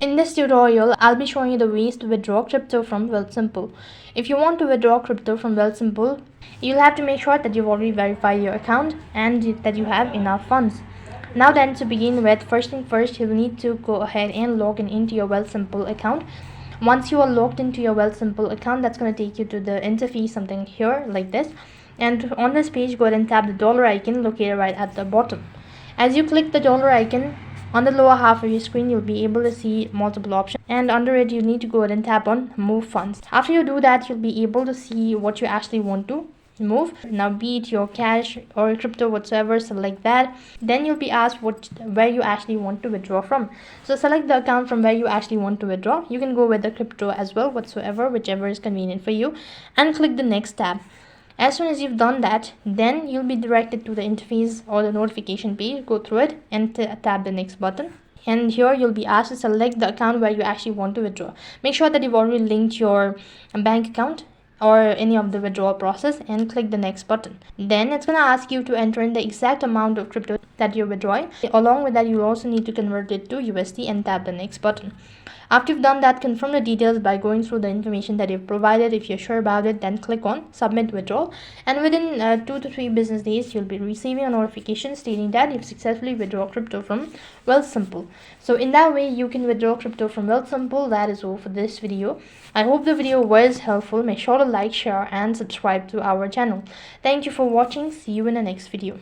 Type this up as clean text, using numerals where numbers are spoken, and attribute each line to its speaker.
Speaker 1: In this tutorial, I'll be showing you the ways to withdraw crypto from Wealthsimple. If you want to withdraw crypto from Wealthsimple, you'll have to make sure that you've already verified your account and that you have enough funds. Now then, to begin with, first thing first, you'll need to go ahead and log into your Wealthsimple account. Once you are logged into your Wealthsimple account, that's going to take you to the interface, something here like this. And on this page, go ahead and tap the dollar icon located right at the bottom. As you click the dollar icon, on the lower half of your screen, you'll be able to see multiple options, and under it you need to go ahead and tap on move funds. After you do that, you'll be able to see what you actually want to move. Now, be it your cash or crypto whatsoever, select that. Then you'll be asked where you actually want to withdraw from. So select the account from where you actually want to withdraw. You can go with the crypto as well, whatsoever, whichever is convenient for you, and click the next tab. As soon as you've done that, then you'll be directed to the interface or the notification page. Go through it and tap the next button. And here you'll be asked to select the account where you actually want to withdraw. Make sure that you've already linked your bank account or any of the withdrawal process and click the next button. Then it's going to ask you to enter in the exact amount of crypto that you're withdrawing. Along with that, you also need to convert it to USD and tap the next button. After you've done that, confirm the details by going through the information that you've provided. If you're sure about it, then click on submit withdrawal, and within 2 to 3 business days you'll be receiving a notification stating that you've successfully withdrawn crypto from Wealthsimple. So in that way you can withdraw crypto from Wealthsimple. That is all for this video. I hope the video was helpful. Make sure to like, share and subscribe to our channel. Thank you for watching. See you in the next video.